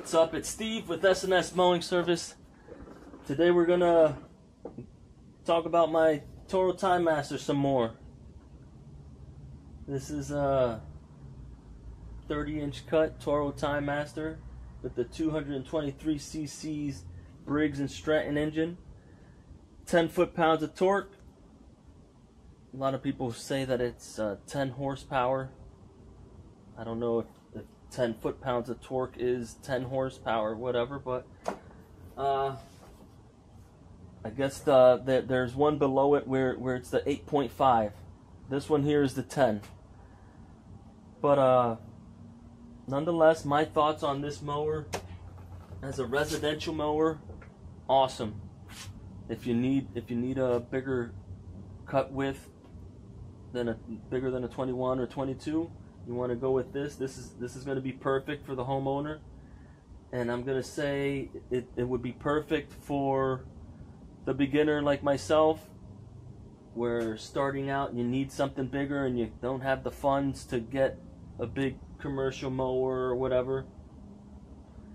What's up? It's Steve with S&S Mowing Service. Today we're gonna talk about my Toro Timemaster some more. This is a 30-inch cut Toro Timemaster with the 223 cc's Briggs & Stratton engine, 10 foot-pounds of torque. A lot of people say that it's 10 horsepower. I don't know if 10 foot-pounds of torque is 10 horsepower, whatever, but I guess there's one below it where it's the 8.5. This one here is the 10. But nonetheless, my thoughts on this mower as a residential mower, awesome. If you need a bigger cut width bigger than a 21 or 22, you want to go with this. This is going to be perfect for the homeowner, and I'm going to say it would be perfect for the beginner like myself, where starting out you need something bigger and you don't have the funds to get a big commercial mower or whatever.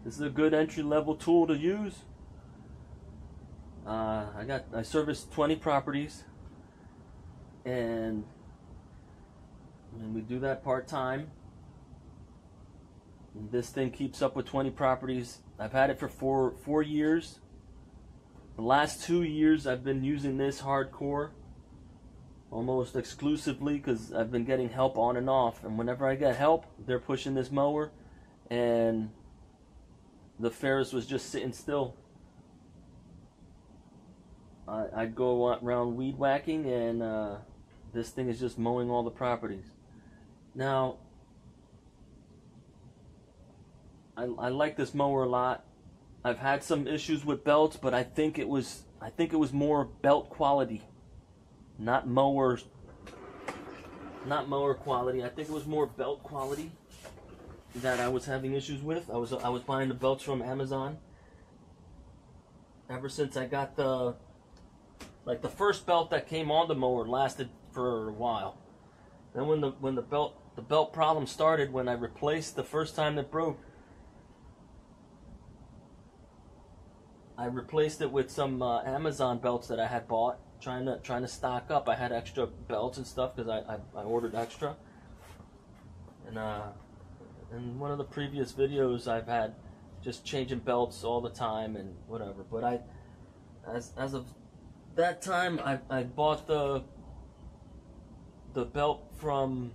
This is a good entry-level tool to use. I service 20 properties, and we do that part-time. This thing keeps up with 20 properties. I've had it for four years. The last 2 years I've been using this hardcore, almost exclusively, because I've been getting help on and off. And whenever I get help, they're pushing this mower, and the Ferris was just sitting still. I'd go around weed whacking, and this thing is just mowing all the properties. Now, I like this mower a lot. I've had some issues with belts, but I think it was more belt quality, not mower quality. I think it was more belt quality that I was having issues with. I was buying the belts from Amazon. Ever since I got the first belt that came on the mower lasted for a while. Then when the belt problem started, when I replaced the first time it broke, I replaced it with some Amazon belts that I had bought, trying to stock up. I had extra belts and stuff because I ordered extra. And in one of the previous videos, I've had just changing belts all the time and whatever. But as of that time, I bought the belt from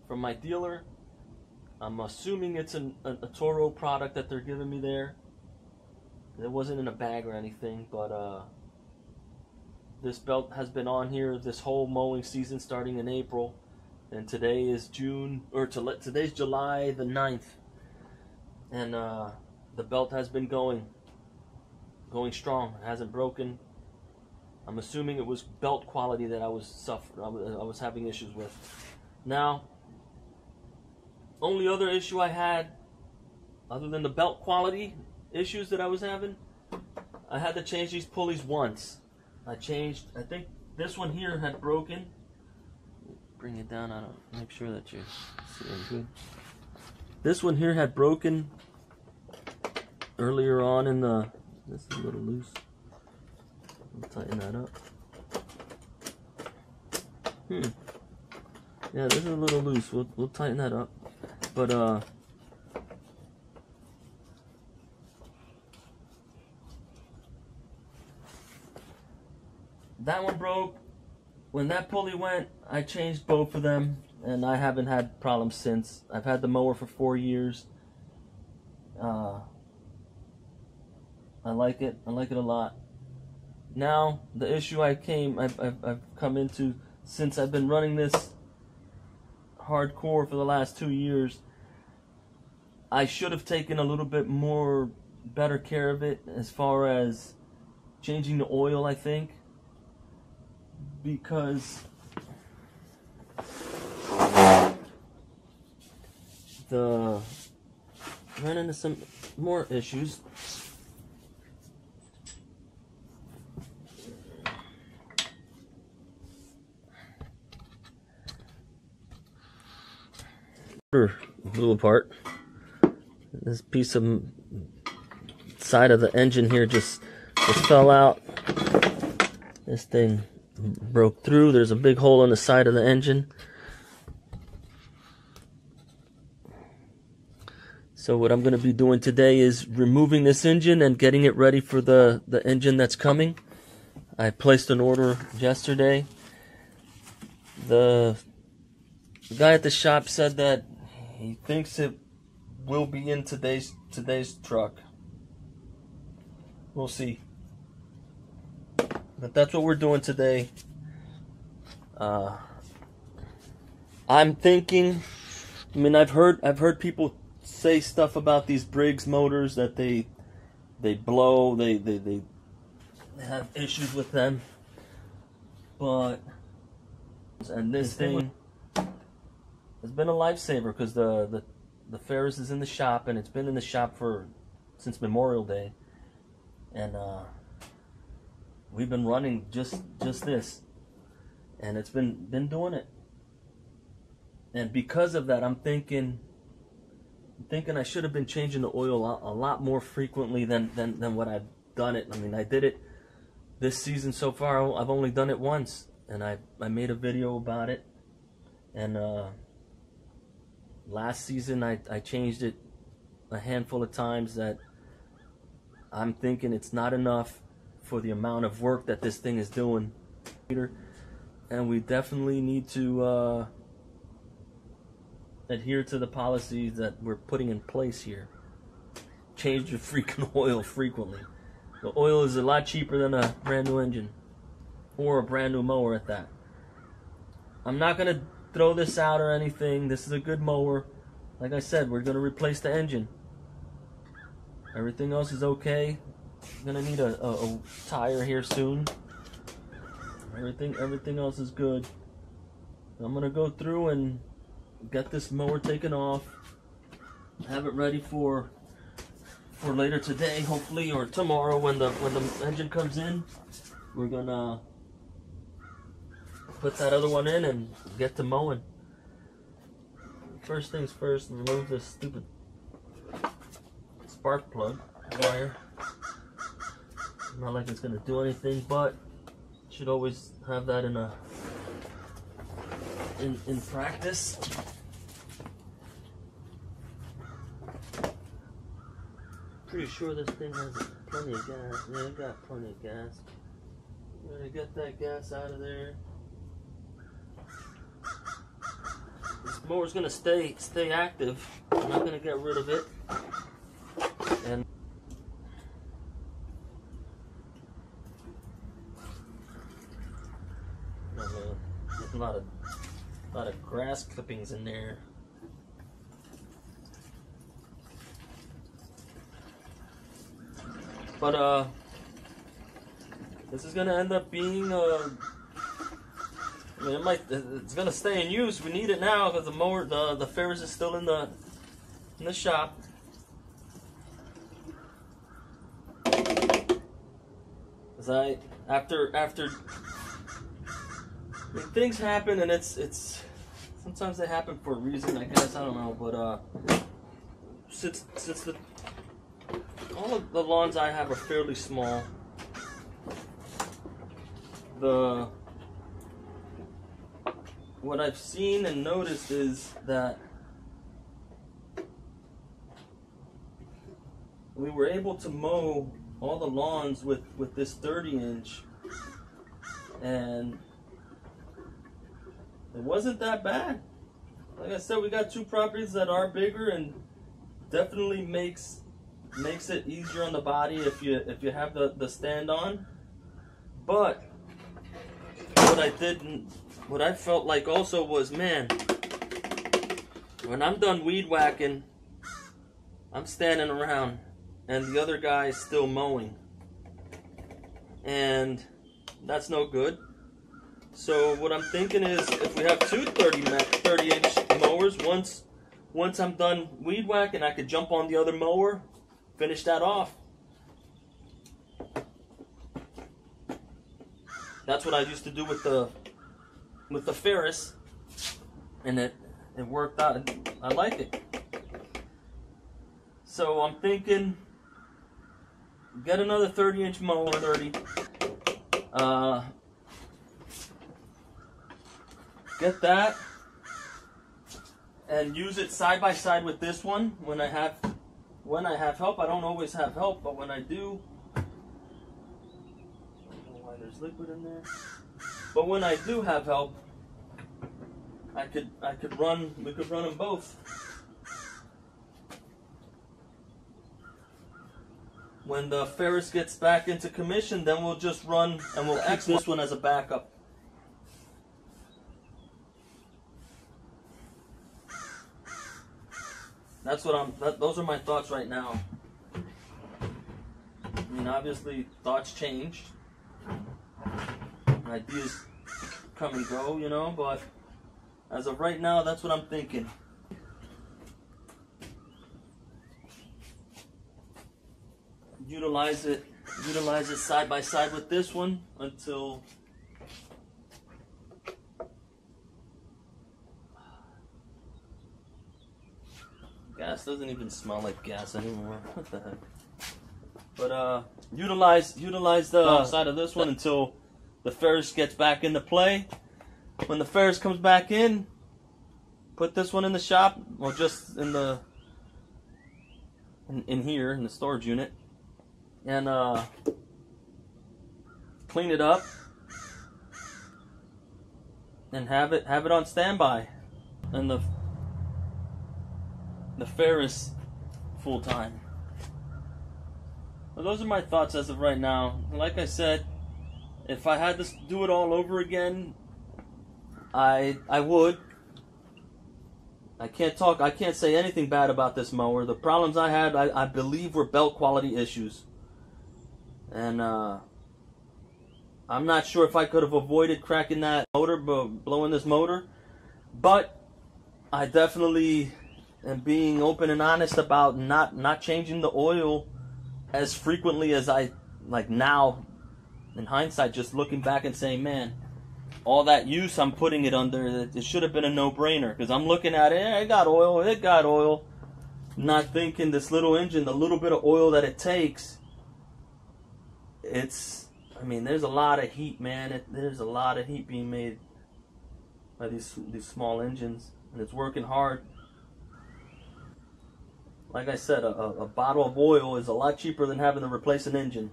my dealer. I'm assuming it's a Toro product that they're giving me there. It wasn't in a bag or anything, but this belt has been on here this whole mowing season, starting in April, and today is today's July the 9th, and the belt has been going strong. It hasn't broken. I'm assuming it was belt quality that I was having issues with. Now, only other issue I had, other than the belt quality issues that I was having, I had to change these pulleys once. I think this one here had broken. Bring it down. I don't make sure that you're seeing good. This one here had broken earlier on in the. This is a little loose. I'll tighten that up. Yeah, this is a little loose. We'll tighten that up. But that one broke. When that pulley went, I changed both of them, and I haven't had problems since. I've had the mower for 4 years. I like it. I like it a lot. Now, the issue I've come into since I've been running this hardcore for the last 2 years, I should have taken a little bit more better care of it as far as changing the oil, I think, because ran into some more issues. Little part. This piece of side of the engine here just fell out. This thing broke through. There's a big hole in the side of the engine. So what I'm going to be doing today is removing this engine and getting it ready for the engine that's coming. I placed an order yesterday. The guy at the shop said that he thinks it will be in today's truck. We'll see. But that's what we're doing today. I'm thinking, I mean, I've heard people say stuff about these Briggs motors that they blow, they have issues with them. But and this thing has been a lifesaver because the Ferris is in the shop, and it's been in the shop since Memorial Day, and we've been running just this, and it's been doing it. And because of that, I'm thinking I should have been changing the oil a lot more frequently than what I've done it. I mean, I did it this season so far. I've only done it once, and I made a video about it. And last season I changed it a handful of times. That I'm thinking it's not enough for the amount of work that this thing is doing. And we definitely need to adhere to the policies that we're putting in place here. Change your freaking oil frequently. The oil is a lot cheaper than a brand new engine, or a brand new mower at that. I'm not gonna throw this out or anything. This is a good mower. Like I said, we're gonna replace the engine. Everything else is okay. I'm gonna need a tire here soon. Everything else is good. I'm gonna go through and get this mower taken off, have it ready for later today, hopefully, or tomorrow when the engine comes in. We're gonna put that other one in and get to mowing. First things first, remove this stupid spark plug wire. Not like it's gonna do anything, but should always have that in practice. Pretty sure this thing has plenty of gas. Yeah, it got plenty of gas. I'm gonna get that gas out of there. This mower's gonna stay active. I'm not gonna get rid of it. And there's a lot of grass clippings in there. But this is gonna end up being I mean, it's gonna stay in use. We need it now because the mower, the Ferris is still in the shop. Because after I mean, things happen, and it's sometimes they happen for a reason, I guess. I don't know, but since all of the lawns I have are fairly small, what I've seen and noticed is that we were able to mow all the lawns with this 30-inch, and it wasn't that bad. Like I said, we got two properties that are bigger, and definitely makes it easier on the body if you have the stand on. But what I felt like also was, man, when I'm done weed whacking, I'm standing around and the other guy's still mowing, and that's no good. So what I'm thinking is, if we have two 30-inch mowers, once I'm done weed whacking, I could jump on the other mower, finish that off. That's what I used to do with the Ferris, and it worked out. I like it. So I'm thinking, get another 30-inch mower, 30. Get that, and use it side by side with this one. When I have help. I don't always have help, but when I do, I don't know why there's liquid in there. But when I do have help, we could run them both. When the Ferris gets back into commission, then we'll just run and we'll keep this one as a backup. That's what those are my thoughts right now. I mean, obviously thoughts change. Ideas come and go, you know, but as of right now, that's what I'm thinking. Utilize it side by side with this one until gas doesn't even smell like gas anymore. What the heck? But utilize the side of this one until the Ferris gets back into play. When the Ferris comes back in, put this one in the shop, or just in the in here in the storage unit, and clean it up and have it on standby, and the Ferris full time. Well, those are my thoughts as of right now. Like I said, if I had to do it all over again, I would. I can't say anything bad about this mower. The problems I had, I believe, were belt quality issues. And I'm not sure if I could have avoided cracking that motor, blowing this motor. But I definitely am being open and honest about not changing the oil as frequently as I like now. In hindsight, just looking back and saying, man, all that use I'm putting it under, it should have been a no-brainer. Because I'm looking at it, it got oil. Not thinking this little engine, the little bit of oil that it takes, I mean, there's a lot of heat, man. There's a lot of heat being made by these small engines. And it's working hard. Like I said, a bottle of oil is a lot cheaper than having to replace an engine.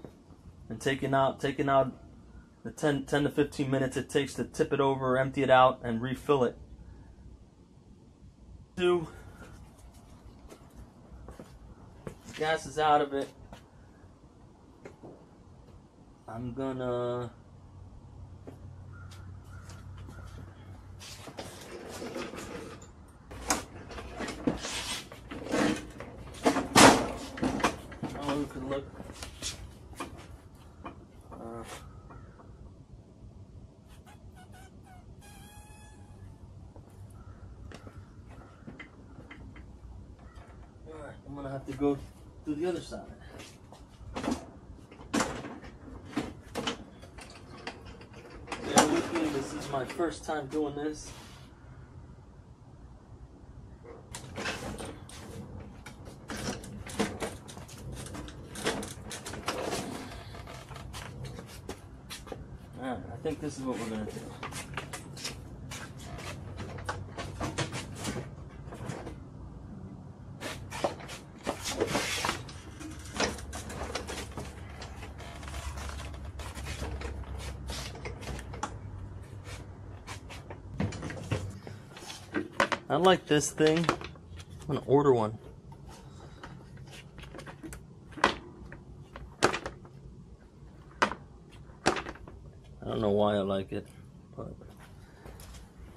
And taking out the 10 to 15 minutes it takes to tip it over, empty it out, and refill it. Gas is out of it. I'm gonna we could look. Alright, I'm gonna have to go to the other side. Bear with me, this is my first time doing this. Alright, I think this is what we're gonna do. I like this thing. I'm gonna order one. I don't know why I like it, but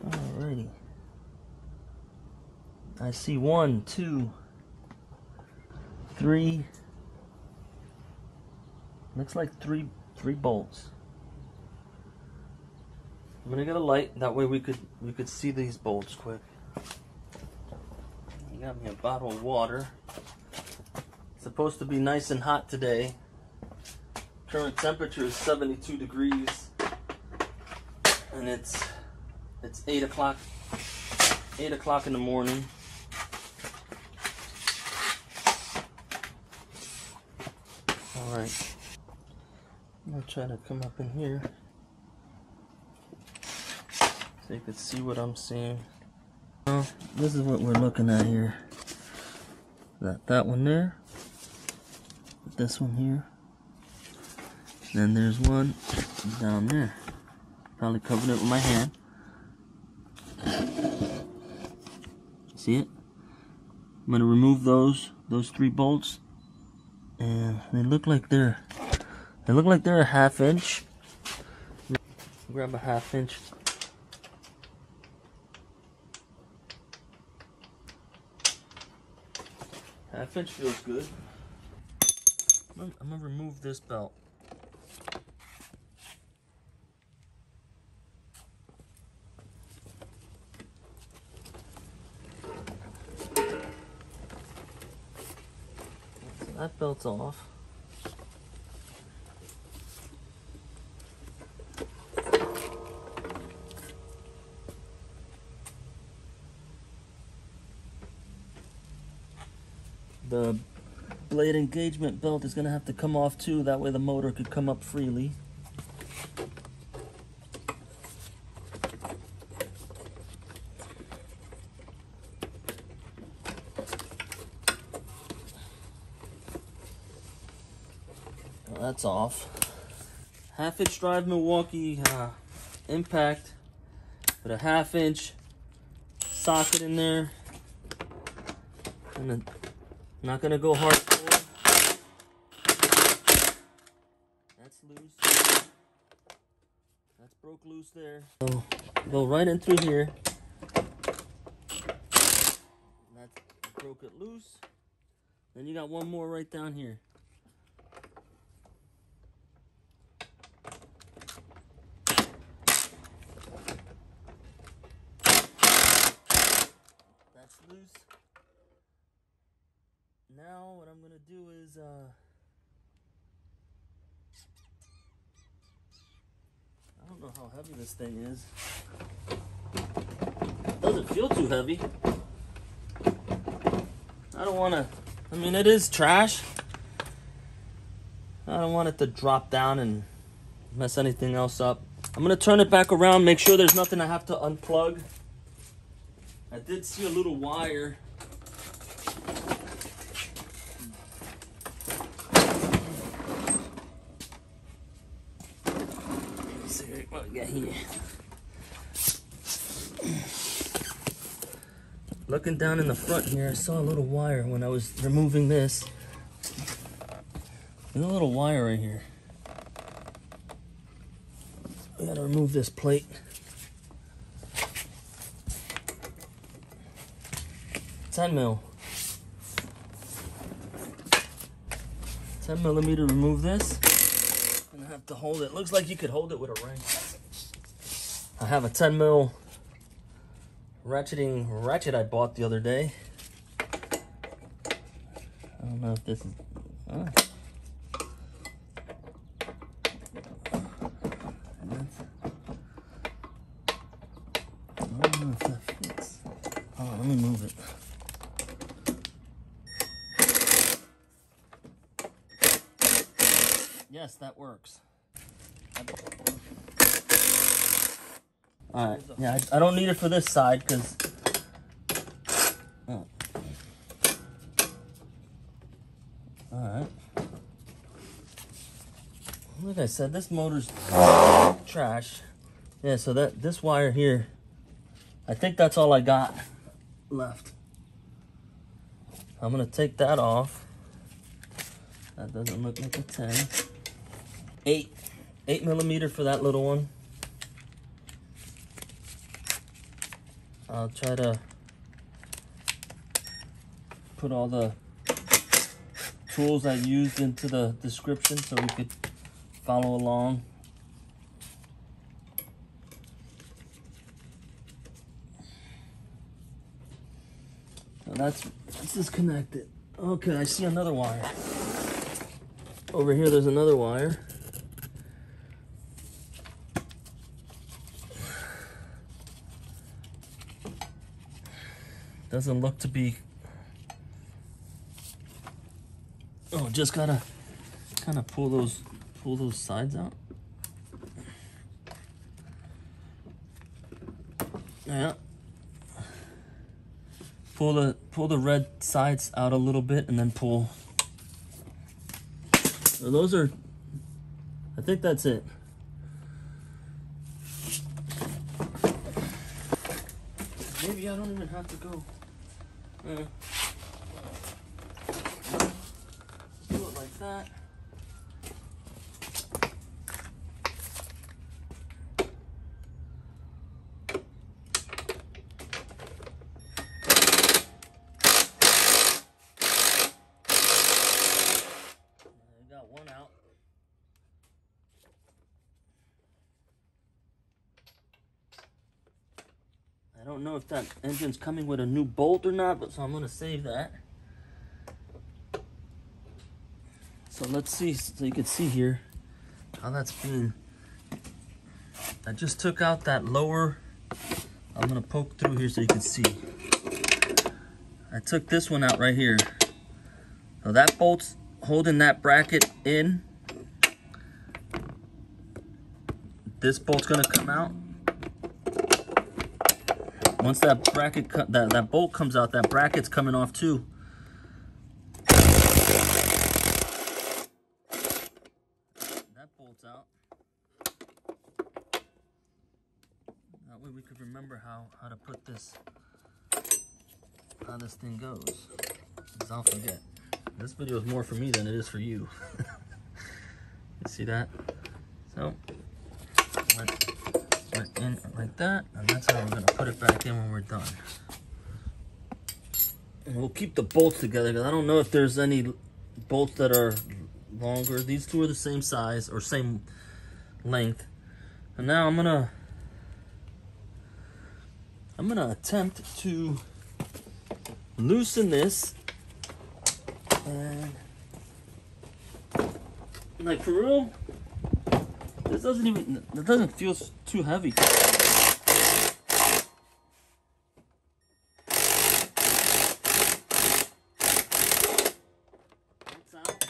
alrighty. I see 1, 2, 3. Looks like three bolts. I'm gonna get a light. That way we could see these bolts quick. I got me a bottle of water. It's supposed to be nice and hot today. Current temperature is 72 degrees. And it's 8 o'clock. 8 o'clock in the morning. Alright. I'm gonna try to come up in here so you can see what I'm seeing. Well, this is what we're looking at here. That one there. This one here. Then there's one down there. Probably covered it with my hand. See it? I'm gonna remove those 3 bolts, and they look like they're a 1/2 inch. Grab a 1/2 inch. Half inch feels good. I'm gonna remove this belt. So that belt's off. The blade engagement belt is going to have to come off too, that way the motor could come up freely. Well, that's off. 1/2 inch drive Milwaukee impact with a 1/2 inch socket in there. And then not gonna go hardcore. That's loose. That's broke loose there. So go right in through here. That broke it loose. Then you got one more right down here. That's loose. Now what I'm gonna do is I don't know how heavy this thing is. It doesn't feel too heavy. I don't want to, I mean, it is trash. I don't want it to drop down and mess anything else up. I'm gonna turn it back around, make sure there's nothing I have to unplug. I did see a little wire. What we got here? Looking down in the front here, I saw a little wire when I was removing this. There's a little wire right here. I gotta remove this plate. $10 mil. 10 millimeter. Remove this. And I have to hold it. Looks like you could hold it with a ring. I have a 10 mil ratchet I bought the other day. I don't know if this is. I don't know if that fits. Oh, let me move it. Yes, that works. Alright, yeah, I don't need it for this side because. Oh. Alright. Like I said, this motor's trash. Yeah, so this wire here, I think that's all I got left. I'm gonna take that off. That doesn't look like a 10. 8 millimeter for that little one. I'll try to put all the tools I used into the description so we could follow along. So that's disconnected. Okay, I see another wire. Over here there's another wire. Doesn't look to be. Oh, just gotta kind of pull those sides out. Yeah. Pull the red sides out a little bit and then pull. So those are, I think that's it. Maybe I don't even have to go. Do it like that. One out. I don't know if that engine's coming with a new bolt or not, but so I'm gonna save that. So let's see, so you can see here how that's being. I just took out that lower. I'm gonna poke through here so you can see. I took this one out right here. So that bolt's holding that bracket in. This bolt's gonna come out. Once that bracket, that bolt comes out, that bracket's coming off too. That bolt's out. That way we could remember how to put this, how this thing goes. Because I'll forget. This video is more for me than it is for you. You see that? So, went in like that, and that's how we're gonna put it back in when we're done. And we'll keep the bolts together because I don't know if there's any bolts that are longer. These two are the same size or same length. And now I'm gonna attempt to loosen this. And like for real, this doesn't feel too heavy. It's out.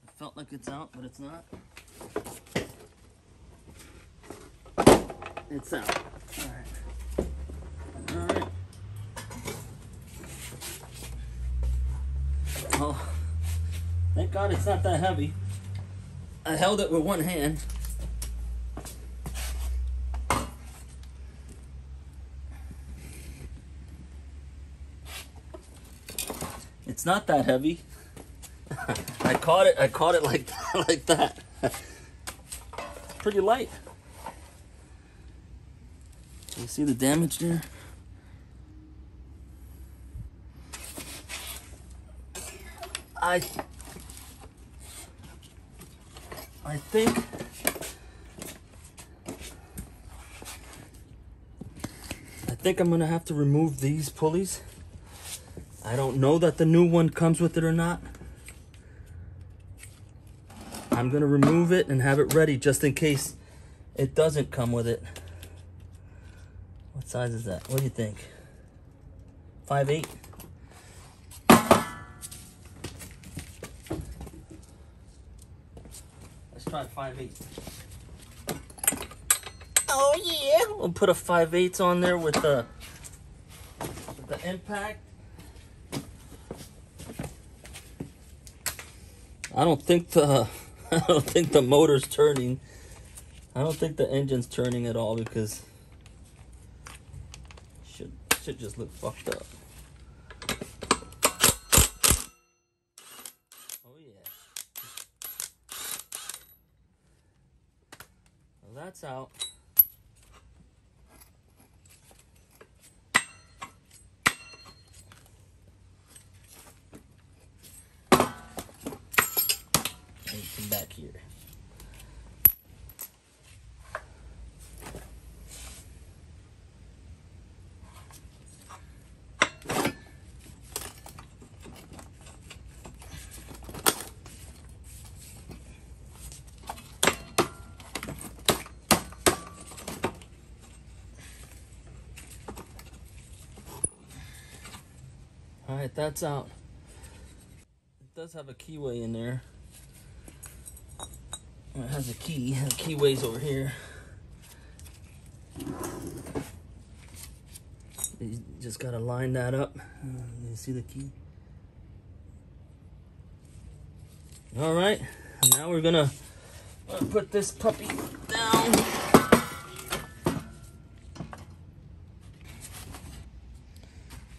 It felt like it's out, but it's not. It's out. All right. Alright. Oh, thank God it's not that heavy. I held it with one hand. It's not that heavy. I caught it like that. It's pretty light. You see the damage there? I think I'm gonna have to remove these pulleys. I don't know that the new one comes with it or not. I'm gonna remove it and have it ready just in case it doesn't come with it. What size is that? What do you think? 5/8? Let's try 5/8. Oh yeah! We'll put a 5/8 on there with the impact. I don't think the motor's turning. I don't think the engine's turning at all because should just look fucked up. Oh yeah. Well, that's out. Come back here. right, that's out. It does have a keyway in there. It has a key. The keyway's over here. You just gotta line that up. You see the key? All right, now we're gonna put this puppy down.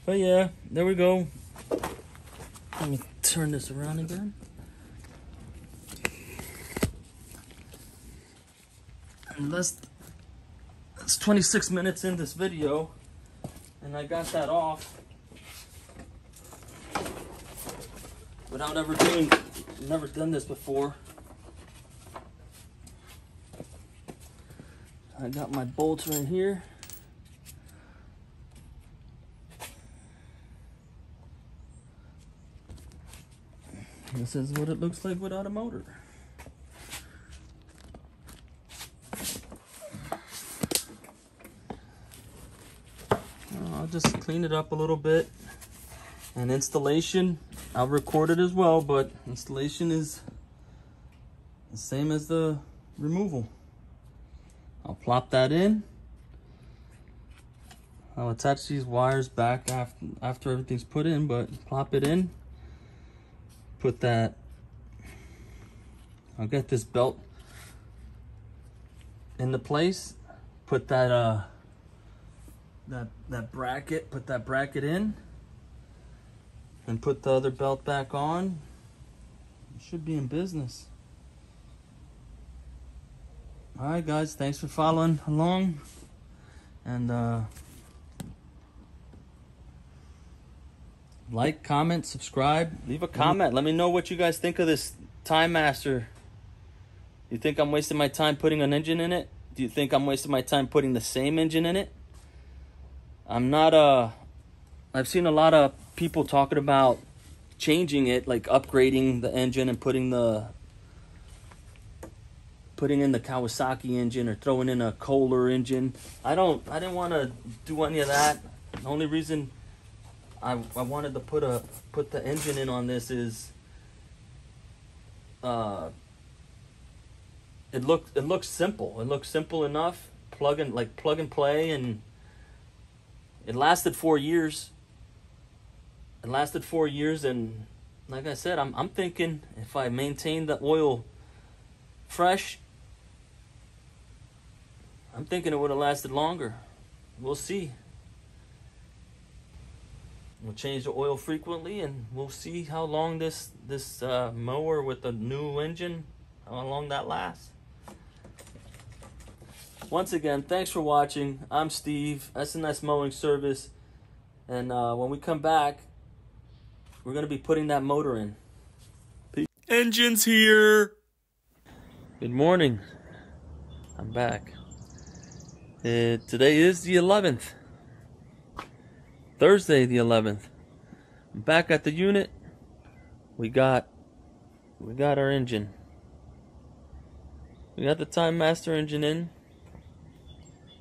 But yeah, there we go. Let me turn this around again. And that's 26 minutes in this video, and I got that off without never done this before. I got my bolts right here. This is what it looks like without a motor. I'll just clean it up a little bit. And installation, I'll record it as well, but installation is the same as the removal. I'll plop that in. I'll attach these wires back after everything's put in, but plop it in. Put that, I'll get this belt into place. Put that that bracket, put that bracket in, and put the other belt back on. It should be in business. All right, guys, thanks for following along, and like, comment, subscribe, leave a comment. Let me know what you guys think of this Timemaster. You think I'm wasting my time putting an engine in it? Do you think I'm wasting my time putting the same engine in it? I'm not I've seen a lot of people talking about changing it, like upgrading the engine and putting in the Kawasaki engine or throwing in a Kohler engine. I didn't want to do any of that. The only reason I wanted to put the engine in on this is it looks simple. It looks simple enough. Plug and play, and it lasted 4 years. It lasted 4 years, and like I said, I'm thinking if I maintain the oil fresh, I'm thinking it would have lasted longer. We'll see. We'll change the oil frequently, and we'll see how long this mower with the new engine, how long that lasts. Once again, thanks for watching. I'm Steve, S&S Mowing Service, and when we come back, we're going to be putting that motor in. Peace. Engine's here! Good morning. I'm back. Today is the 11th. Thursday the 11th. I'm back at the unit. We got our engine. We got the Timemaster engine in.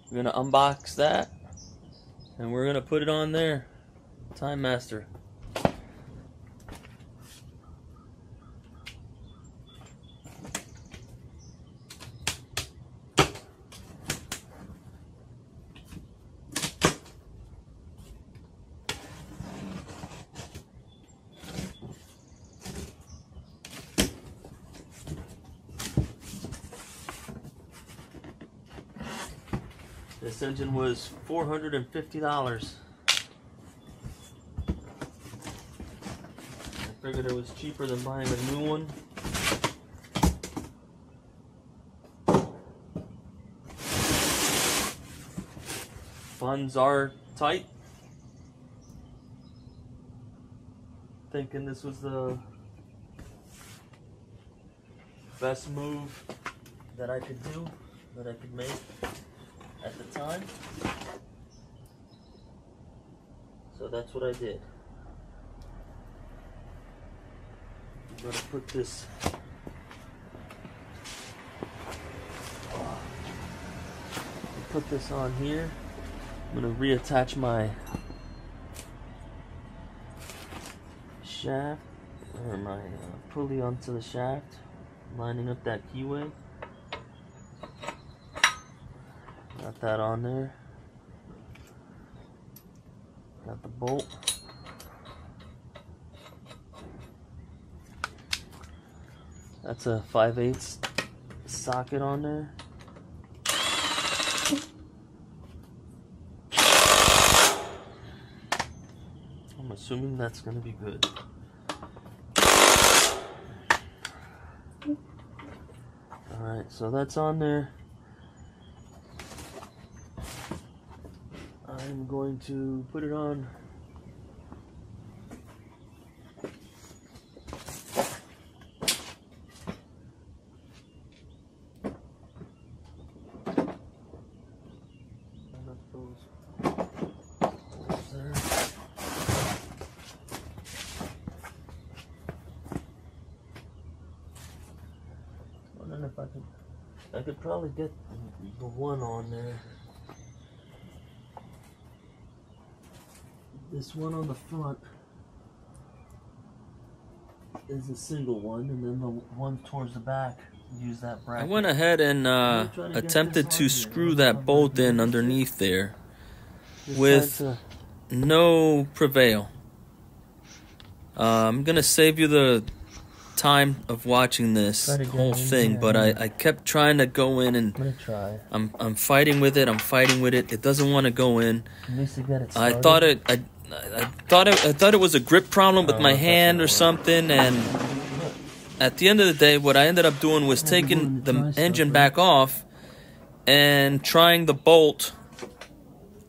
We're gonna unbox that, and we're gonna put it on there. Timemaster. This engine was $450. I figured it was cheaper than buying a new one. Funds are tight. Thinking this was the best move that I could do, that I could make at the time. So that's what I did. I'm gonna put this on here. I'm gonna reattach my shaft, or my pulley onto the shaft, lining up that keyway. Got that on there. Got the bolt. That's a 5/8 socket on there. I'm assuming that's going to be good. Alright, so that's on there. I'm going to put it on. If I could probably get the one on there. This one on the front is a single one, and then the one towards the back, use that bracket. I went ahead and attempted to screw that bolt in underneath there with no prevail. I'm gonna save you the time of watching this whole thing, but I kept trying to go in, and I'm fighting with it. It doesn't want to go in. I thought it was a grip problem with my hand or something, and at the end of the day, what I ended up doing was taking the engine back off and trying the bolt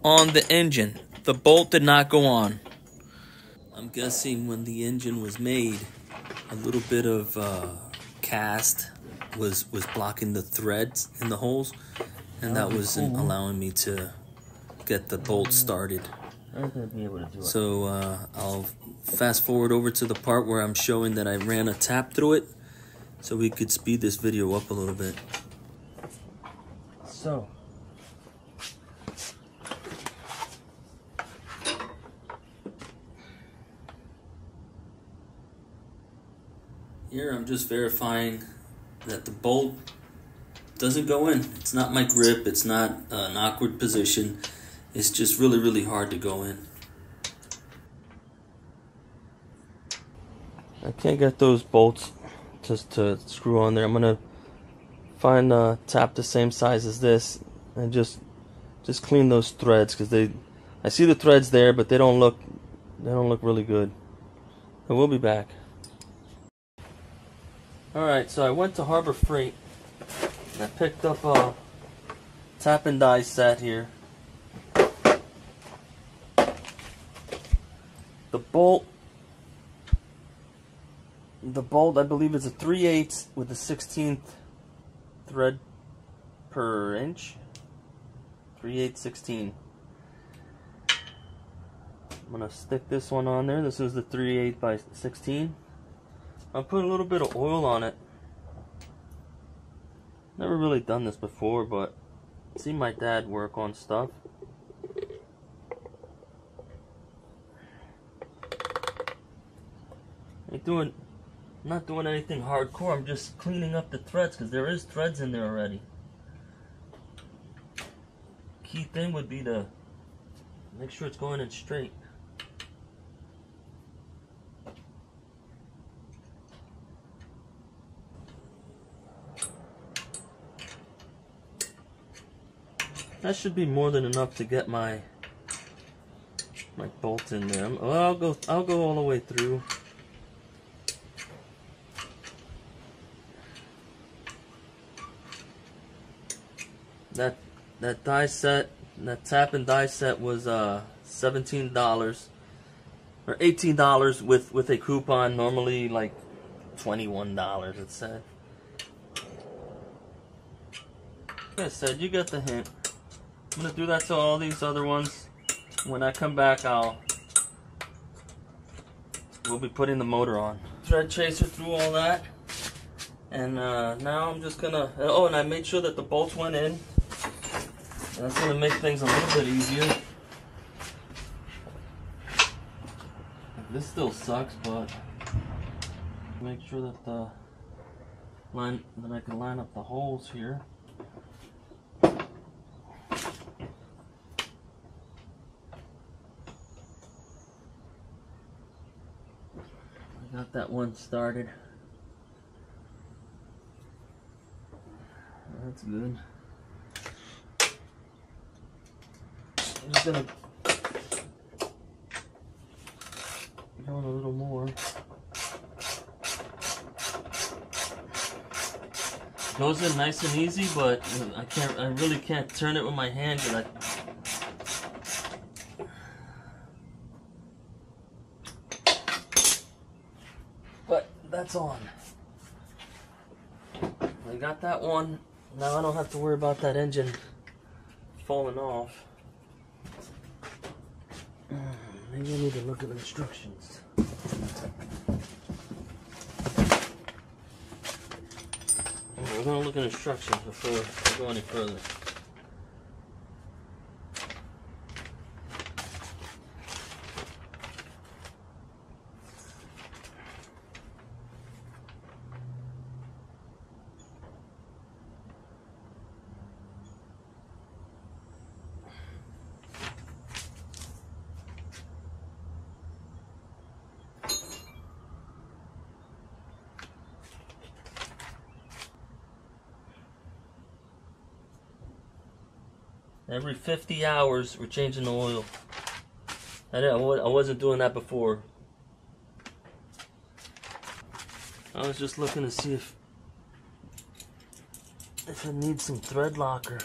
on the engine. The bolt did not go on. I'm guessing when the engine was made, a little bit of cast was blocking the threads in the holes, and that wasn't allowing me to get the bolt started. So I'll fast forward over to the part where I'm showing that I ran a tap through it, so we could speed this video up a little bit. So here I'm just verifying that the bolt doesn't go in. It's not my grip, it's not an awkward position. It's just really, really hard to go in. I can't get those bolts just to screw on there. I'm gonna find a tap the same size as this and just clean those threads, because I see the threads there, but they don't look really good. I will be back. Alright, so I went to Harbor Freight and I picked up a tap and die set here. The bolt, I believe, is a 3/8 with a 16th thread per inch. 3/8, 16. I'm gonna stick this one on there. This is the 3/8 by 16. I'll put a little bit of oil on it. Never really done this before, but I've seen my dad work on stuff. I'm not doing anything hardcore. I'm just cleaning up the threads, because there is threads in there already. Key thing would be to make sure it's going in straight. That should be more than enough to get my bolt in there. I'll go all the way through. That die set, that tap and die set was $17 or $18 with a coupon. Normally like $21, it said. Like I said, you got the hint. I'm gonna do that to all these other ones. When I come back, we'll be putting the motor on. Thread chaser through all that, and now I'm just gonna. Oh, and I made sure that the bolts went in. That's gonna make things a little bit easier. This still sucks, but make sure that I can line up the holes here. I got that one started. That's good. I'm just gonna go in a little more. Goes in nice and easy, but I really can't turn it with my hand. But that's on. I got that one. Now I don't have to worry about that engine falling off. Maybe I need to look at the instructions. We're going to look at instructions before we go any further. Every 50 hours, we're changing the oil. I wasn't doing that before. I was just looking to see if it needs some thread locker.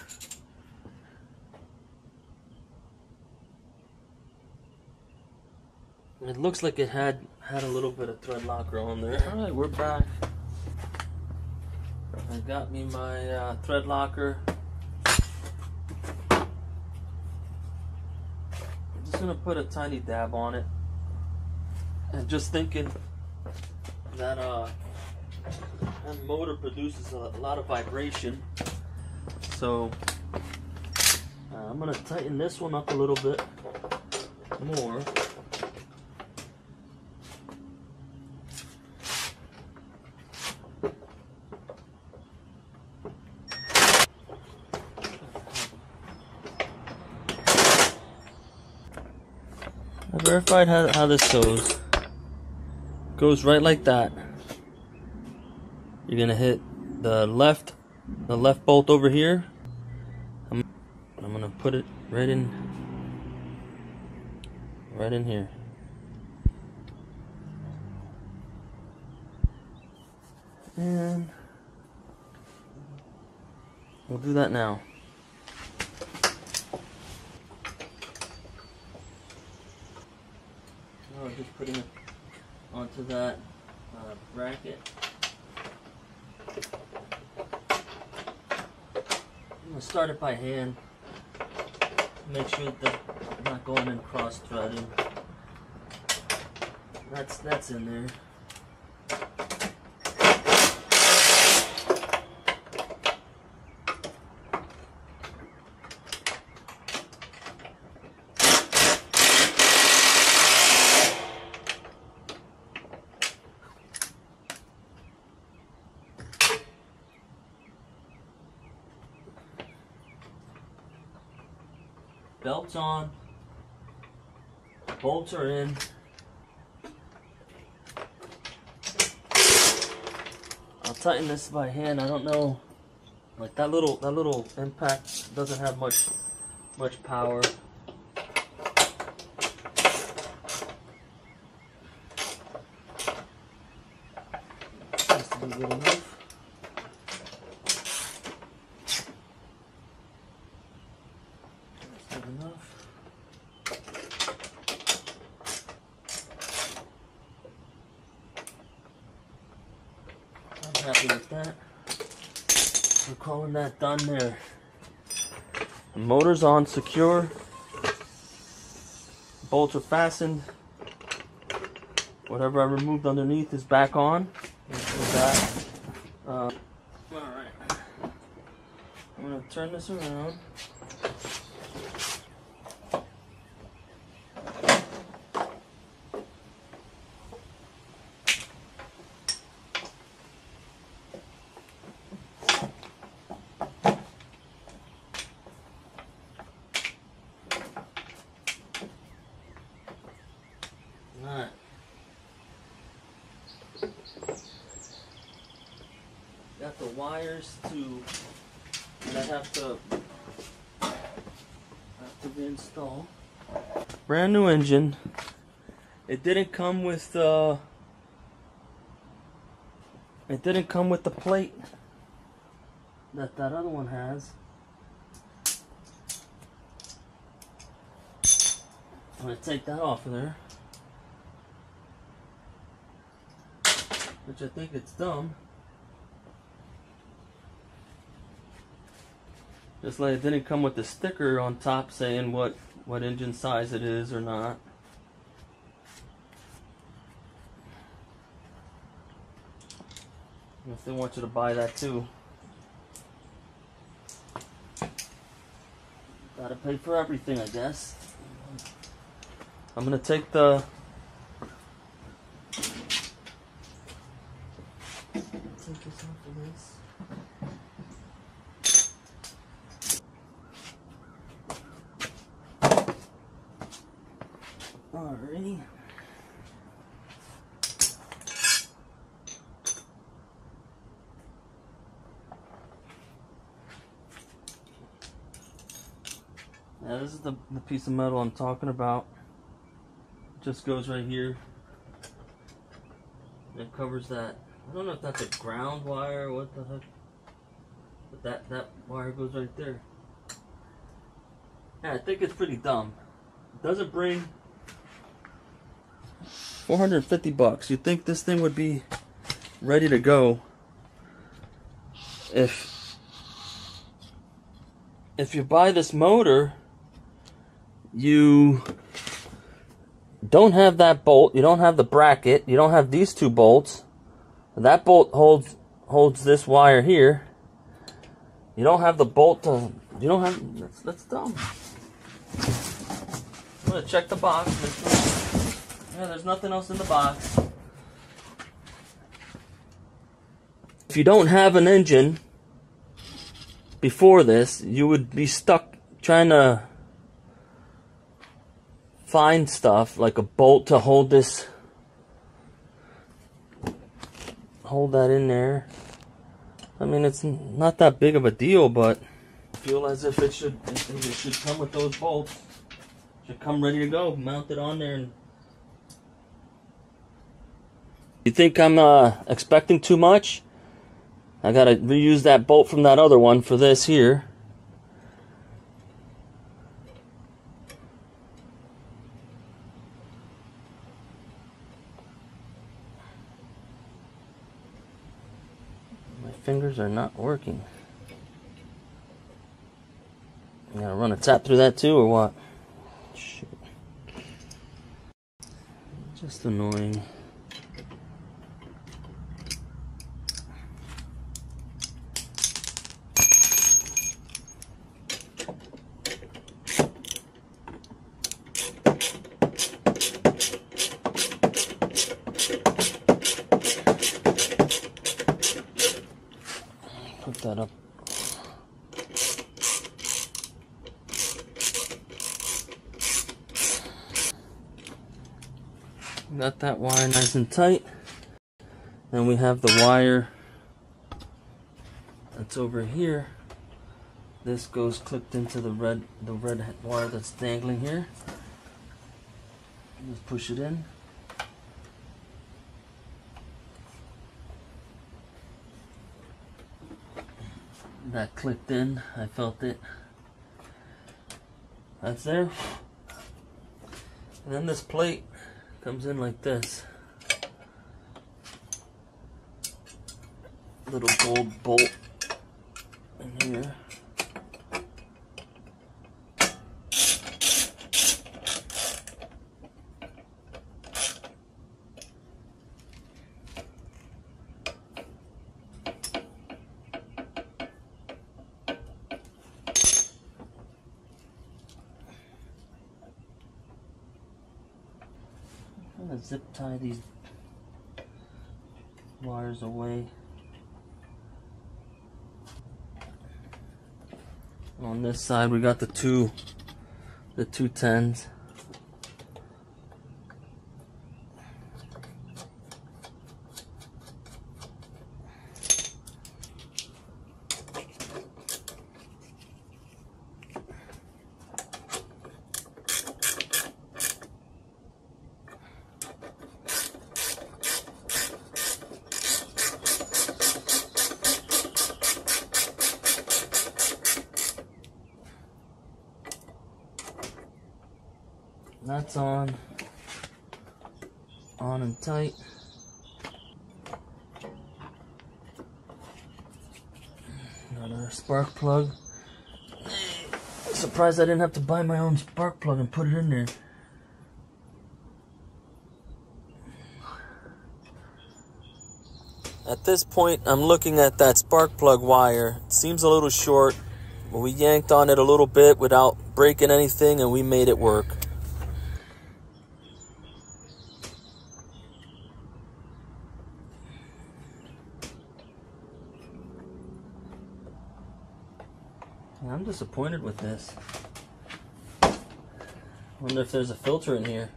It looks like it had a little bit of thread locker on there. All right, we're back. I got me my thread locker. Gonna put a tiny dab on it, and just thinking that that motor produces a lot of vibration, so I'm gonna tighten this one up a little bit more. I verified how this goes. Goes right like that. You're gonna hit the left bolt over here. I'm gonna put it right in here. And we'll do that now. Just putting it onto that bracket. I'm gonna start it by hand. Make sure that I'm not going in cross threading. That's in there. Belt's on, bolts are in. I'll tighten this by hand. I don't know, like that little impact doesn't have much power. Seems to be good enough. Enough. I'm happy with that. We're calling that done there. The motor's on secure. Bolts are fastened. Whatever I removed underneath is back on. Alright. I'm going to turn this around. the wires to that I have to reinstall. Brand new engine. It didn't come with the plate that other one has. I'm gonna take that off of there, which I think it's dumb. Just like it didn't come with the sticker on top saying what engine size it is or not. I guess they want you to buy that too. Gotta pay for everything, I guess. I'm gonna take the take this off of this. Alrighty. Yeah, this is the piece of metal I'm talking about. It just goes right here. It covers that. I don't know if that's a ground wire or what the heck. But that wire goes right there. Yeah, I think it's pretty dumb. It doesn't bring $450. You'd think this thing would be ready to go if you buy this motor. You don't have that bolt, you don't have the bracket, you don't have these two bolts. That bolt holds this wire here. You don't have the bolt to, you don't have, that's dumb. I'm gonna check the box. Yeah, there's nothing else in the box. If you don't have an engine before this, you would be stuck trying to find stuff like a bolt to hold this, hold that in there. I mean, it's not that big of a deal, but I feel as if it should come with those bolts. It should come ready to go, mounted on there. And you think I'm expecting too much? I gotta reuse that bolt from that other one for this here. Fingers are not working. You gotta run a tap through that too, or what? Shoot. Just annoying. Put that up. Got that wire nice and tight. Then we have the wire that's over here. This goes clipped into the red wire that's dangling here. Just push it in. That clicked in, I felt it. That's there. And then this plate comes in like this. Little gold bolt in here. I'm gonna zip tie these wires away. On this side we got the two 10s. That's on and tight. Another spark plug. Surprised I didn't have to buy my own spark plug and put it in there. At this point, I'm looking at that spark plug wire. It seems a little short, but we yanked on it a little bit without breaking anything, and we made it work. I'm disappointed with this. Wonder if there's a filter in here.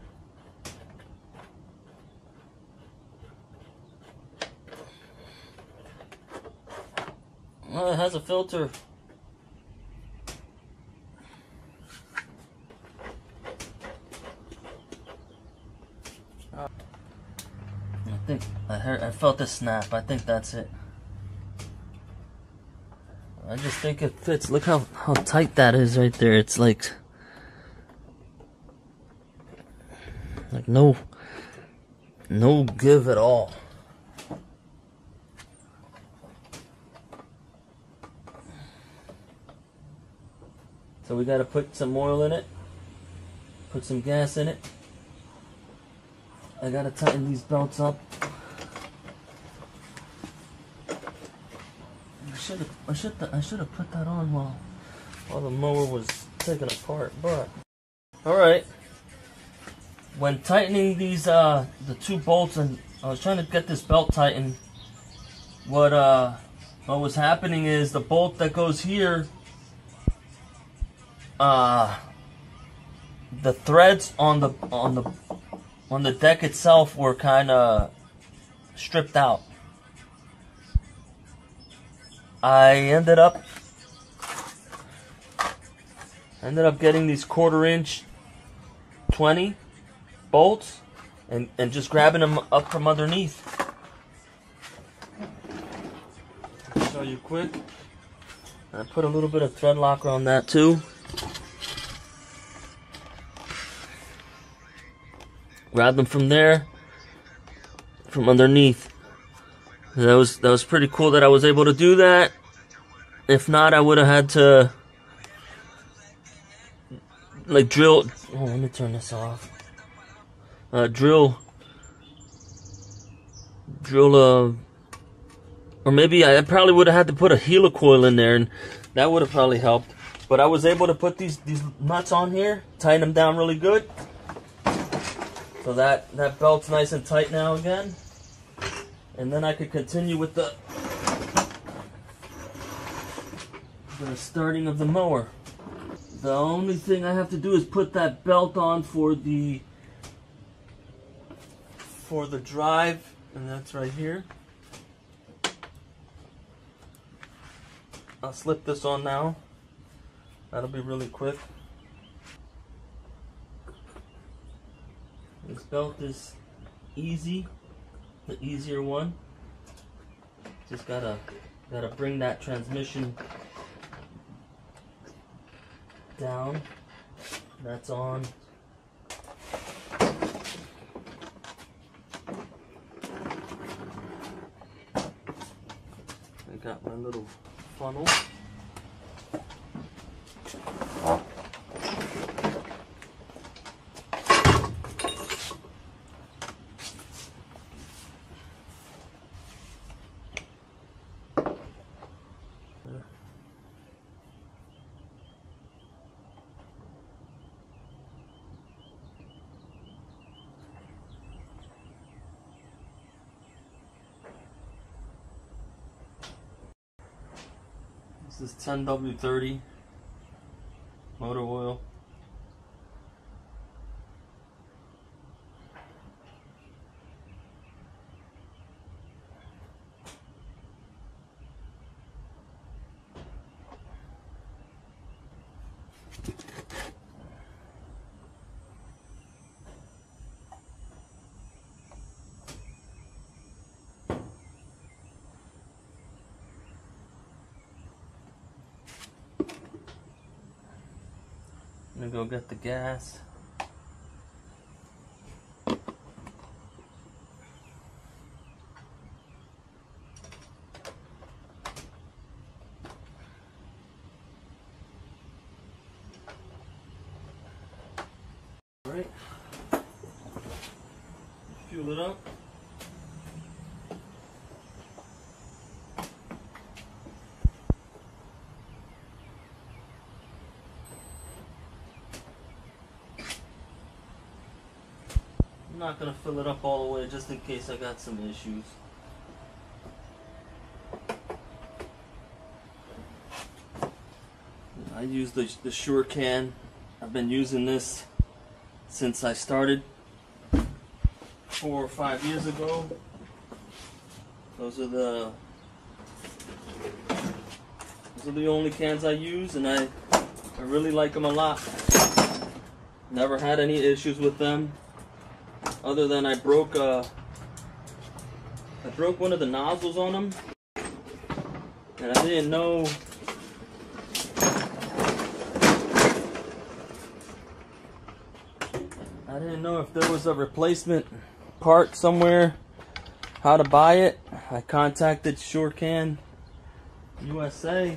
Well, it has a filter. I think I felt the snap. I think that's it. I just think it fits. Look how tight that is right there. It's like no give at all. So we got to put some oil in it, put some gas in it. I got to tighten these belts up. I should have put that on while the mower was taken apart. But all right, when tightening these the two bolts, and I was trying to get this belt tightened, what was happening is the bolt that goes here, the threads on the deck itself were kind of stripped out. I ended up getting these 1/4 inch 20 bolts and just grabbing them up from underneath. I'll show you quick. I put a little bit of thread locker on that too. Grab them from there, from underneath. That was pretty cool that I was able to do that. If not, I would have had to like drill. Oh, let me turn this off. Drill or maybe I probably would have had to put a helicoil in there, and that would have probably helped. But I was able to put these nuts on here, tighten them down really good, so that belt's nice and tight now again. And then I could continue with the starting of the mower. The only thing I have to do is put that belt on for the drive, and that's right here. I'll slip this on now. That'll be really quick. This belt is easy. The easier one. Just gotta bring that transmission down. That's on. I got my little funnel. This is 10W30 motor oil. I'm gonna go get the gas. Fuel it up. I'm not gonna fill it up all the way just in case I got some issues. I use the Sure Can. I've been using this since I started 4 or 5 years ago. Those are the only cans I use, and I really like them a lot. Never had any issues with them, other than I broke one of the nozzles on them, and I didn't know. I didn't know if there was a replacement part somewhere, how to buy it. I contacted Sure Can USA,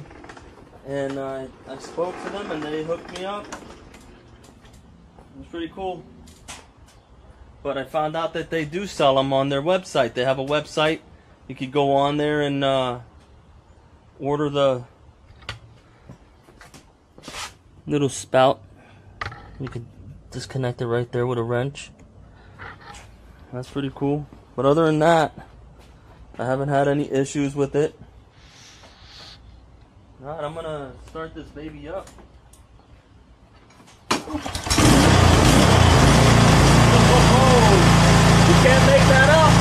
and I spoke to them, and they hooked me up. It was pretty cool. But I found out that they do sell them on their website. They have a website. You could go on there and order the little spout. You could disconnect it right there with a wrench. That's pretty cool. But other than that, I haven't had any issues with it. Alright, I'm gonna start this baby up. Oh, you can't make that up.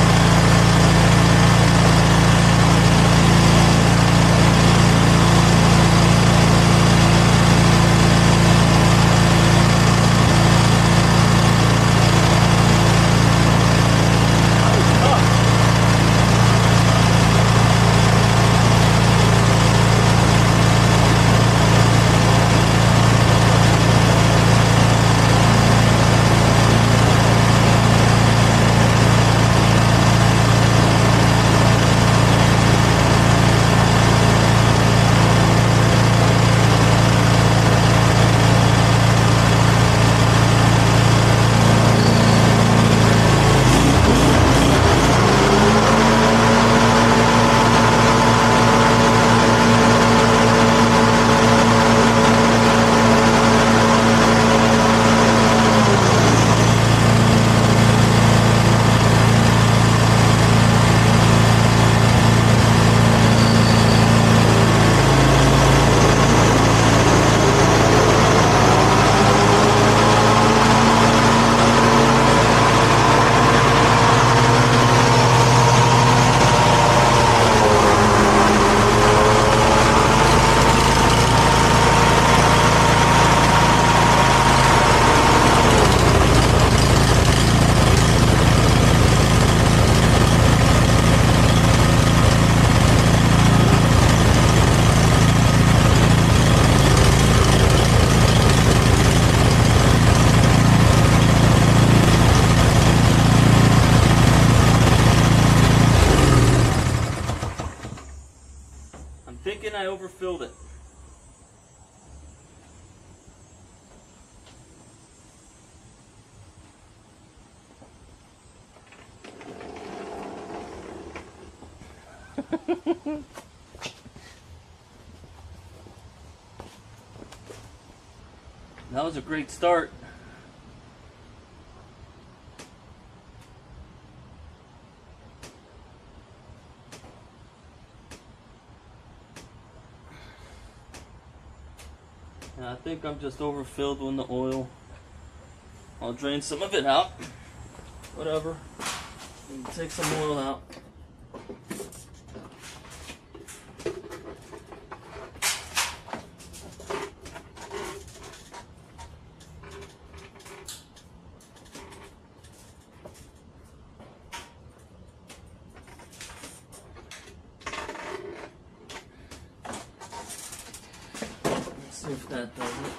I overfilled it. That was a great start. And I think I'm just overfilled with the oil. I'll drain some of it out. Whatever. And take some oil out. See if that does it.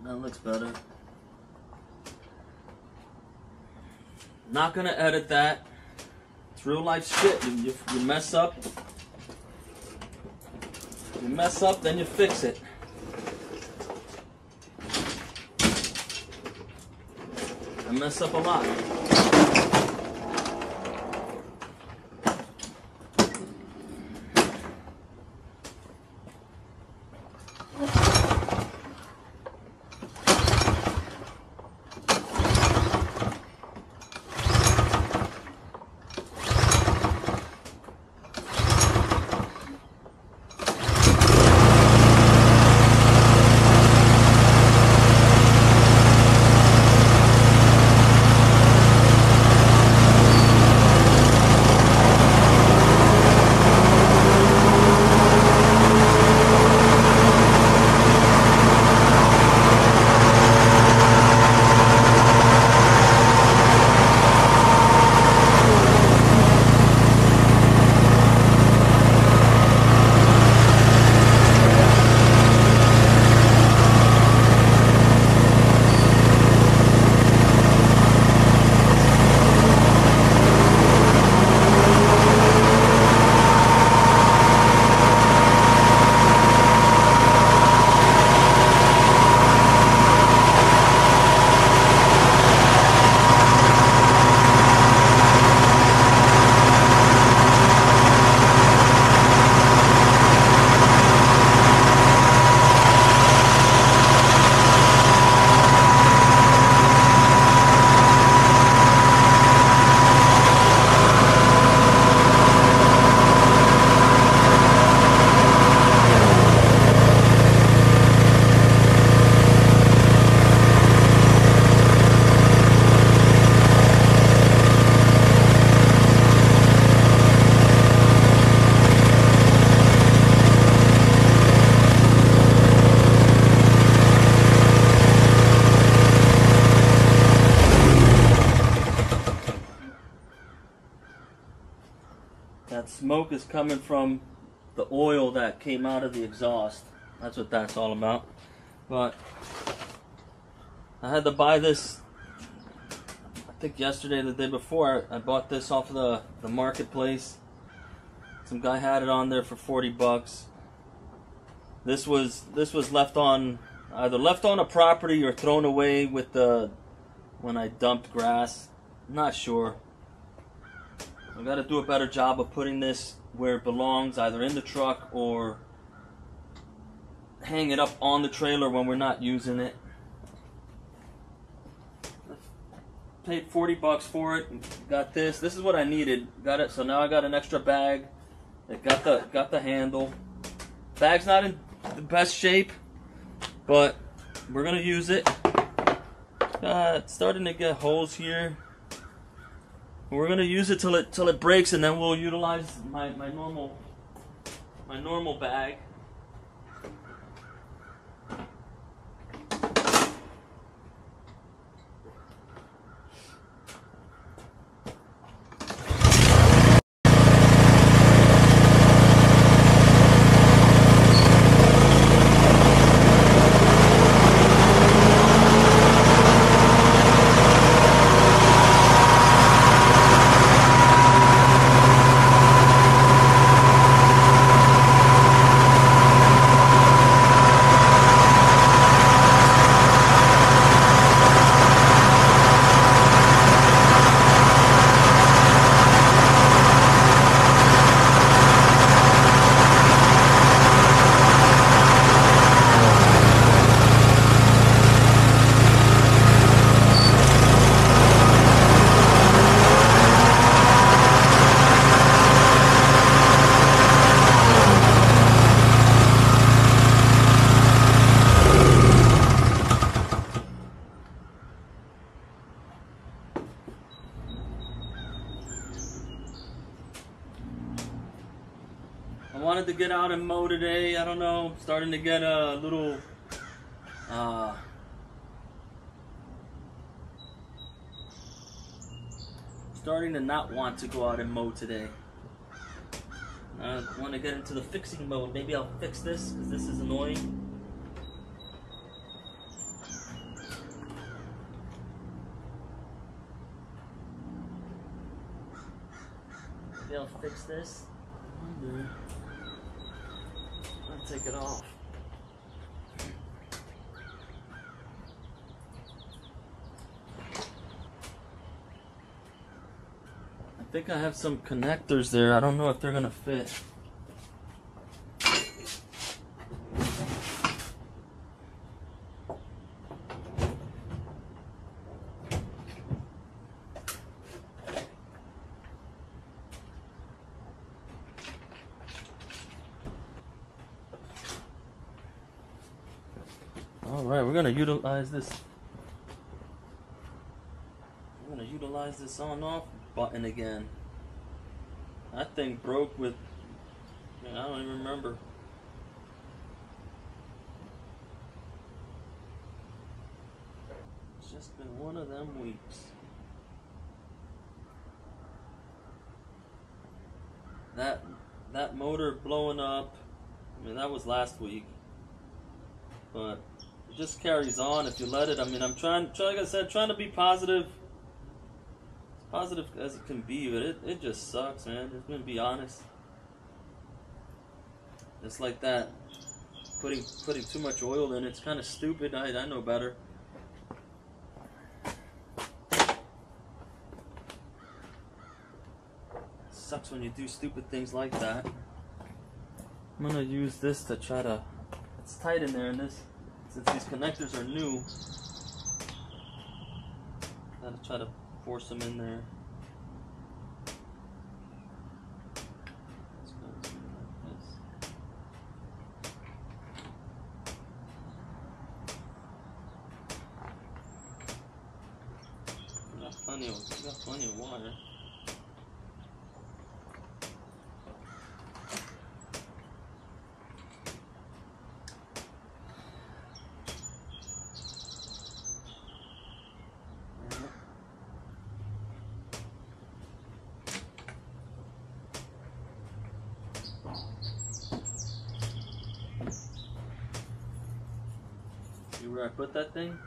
That looks better. Not gonna edit that. It's real life shit. You mess up. You mess up, then you fix it. I mess up a lot. That smoke is coming from the oil that came out of the exhaust. That's what that's all about. But I had to buy this, I think yesterday or the day before. I bought this off of the marketplace. Some guy had it on there for 40 bucks. This was left on, either left on a property or thrown away with when I dumped grass. I'm not sure. I've got to do a better job of putting this where it belongs, either in the truck or hang it up on the trailer when we're not using it. Paid 40 bucks for it. Got this. This is what I needed. Got it. So now I got an extra bag. It got the handle. Bag's not in the best shape, but we're gonna use it. It's starting to get holes here. We're gonna use it till it breaks, and then we'll utilize my normal bag. I wanted to get out and mow today. I don't know, starting to get a little starting to not want to go out and mow today. I want to get into the fixing mode. Maybe I'll fix this because this is annoying. they'll fix this. I'll take it off. I think I have some connectors there. I don't know if they're gonna fit. Alright, we're gonna utilize this. We're gonna utilize this on-off button again. That thing broke with, I don't even remember. It's just been one of them weeks. That motor blowing up, I mean, that was last week. But it just carries on if you let it. I mean, I'm trying, like I said, trying to be positive. As positive as it can be, but it just sucks, man. Just gonna be honest. It's like that. Putting too much oil in it's kind of stupid. I know better. Sucks when you do stupid things like that. I'm gonna use this to try to. It's tight in there, and this, since these connectors are new, gotta try to force them in there. Let's go like this. We got plenty of water. See where I put that thing?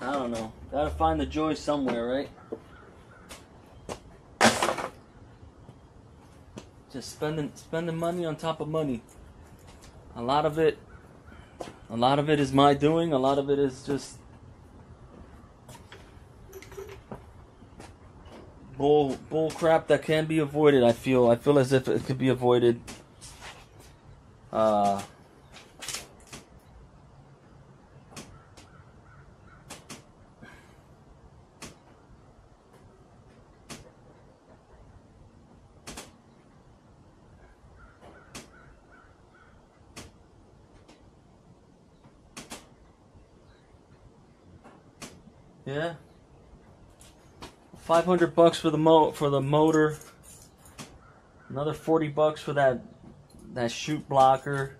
I don't know. Gotta find the joy somewhere, right? Just spending money on top of money. A lot of it is my doing. A lot of it is just bull crap that can be avoided. I feel as if it could be avoided. Yeah, $500 for the motor. Another $40 for that chute blocker.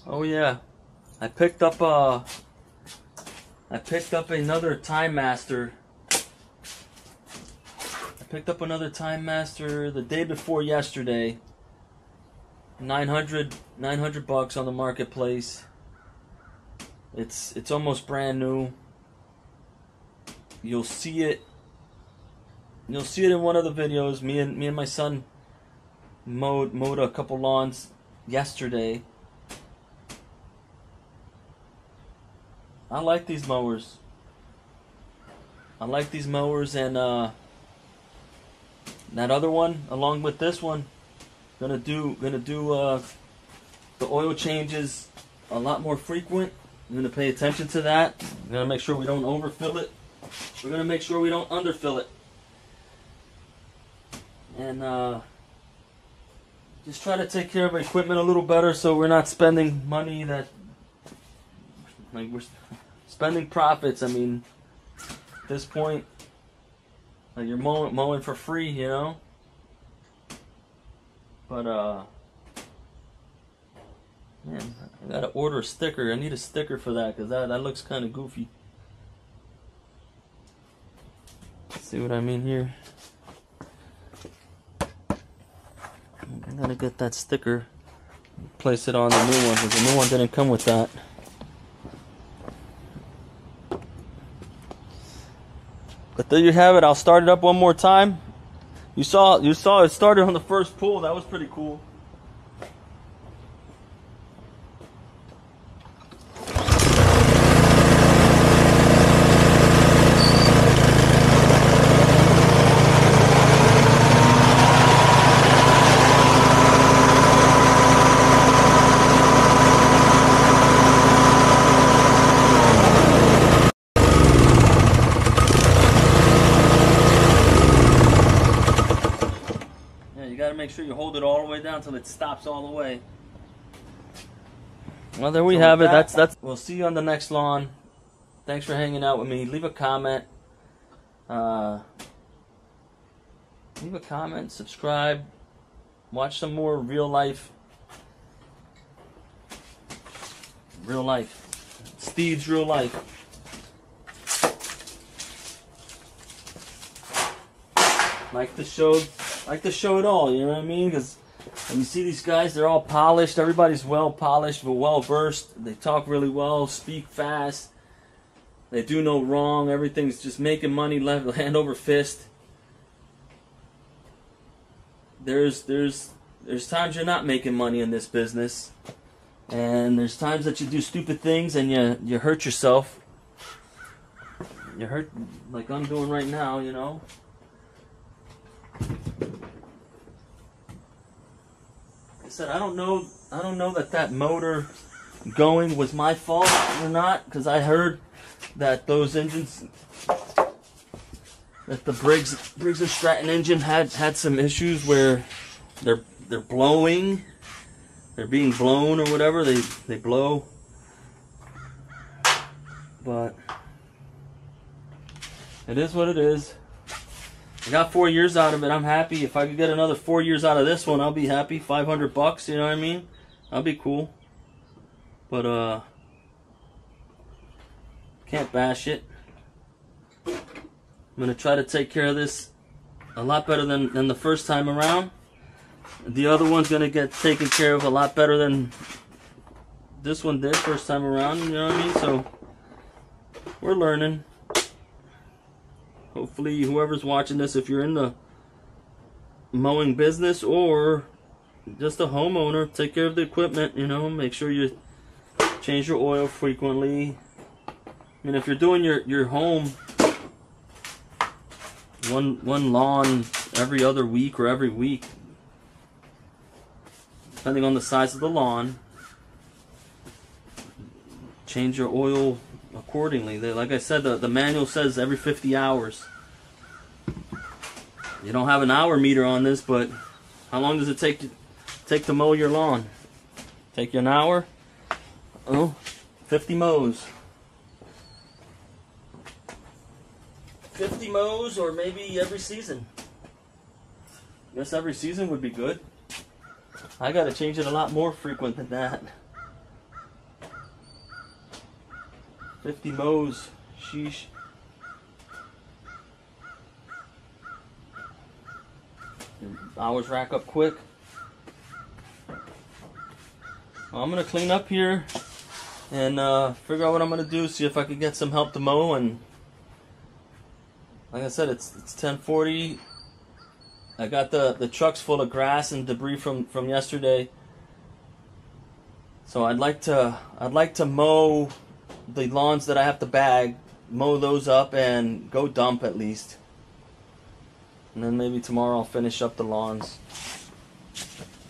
Oh yeah, I picked up another Timemaster. I Picked up another Timemaster the day before yesterday. 900 bucks on the marketplace. It's almost brand new. You'll see it in one of the videos. Me and my son mowed a couple lawns yesterday. I like these mowers. And that other one along with this one, gonna do the oil changes a lot more frequent. I'm gonna pay attention to that. I'm gonna make sure we don't overfill it. We're gonna make sure we don't underfill it. And just try to take care of equipment a little better so we're not spending money that, like, we're spending profits. I mean, at this point, like, you're mowing for free, you know? But, man, I gotta order a sticker. I need a sticker for that because that looks kind of goofy. See what I mean here? I gotta get that sticker, place it on the new one because the new one didn't come with that. But there you have it. I'll start it up one more time. You saw it started on the first pull. That was pretty cool. Make sure you hold it all the way down until it stops all the way. Well, there we have it. That's. We'll see you on the next lawn. Thanks for hanging out with me. Leave a comment. Subscribe. Watch some more real life. Steve's real life. Like to show it all, you know what I mean? Because when you see these guys, they're all polished. Everybody's well polished, but well versed. They talk really well, speak fast. They do no wrong. Everything's just making money left hand over fist. There's times you're not making money in this business, and there's times that you do stupid things and you hurt yourself. You hurt like I'm doing right now, you know. I said I don't know that motor going was my fault or not, because I heard that those engines, that the Briggs & Stratton engine had some issues where they're blowing, they're being blown or whatever, they blow. But it is what it is. I got 4 years out of it. I'm happy. If I could get another 4 years out of this one, I'll be happy. 500 bucks, you know what I mean? I'll be cool. But can't bash it. I'm gonna try to take care of this a lot better than the first time around. The other one's gonna get taken care of a lot better than this one did first time around, you know what I mean? So we're learning. Hopefully whoever's watching this, if you're in the mowing business or just a homeowner, take care of the equipment, you know, make sure you change your oil frequently. I mean, if you're doing your home one lawn every other week or every week, depending on the size of the lawn, change your oil accordingly. Like I said, the manual says every 50 hours. You don't have an hour meter on this, but how long does it take to mow your lawn? Take you an hour? Oh, 50 mows. 50 mows, or maybe every season. I guess every season would be good. I gotta change it a lot more frequent than that. 50 mows, sheesh. Hours rack up quick. I'm gonna clean up here and figure out what I'm gonna do. See if I can get some help to mow. And like I said, it's 10:40. I got the trucks full of grass and debris from yesterday. So I'd like to mow the lawns that I have to bag, mow those up and go dump at least. And then maybe tomorrow I'll finish up the lawns.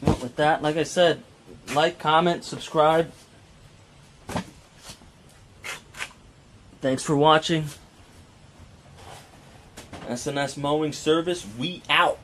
Well, with that, like I said, like, comment, subscribe. Thanks for watching. SNS Mowing Service, we out.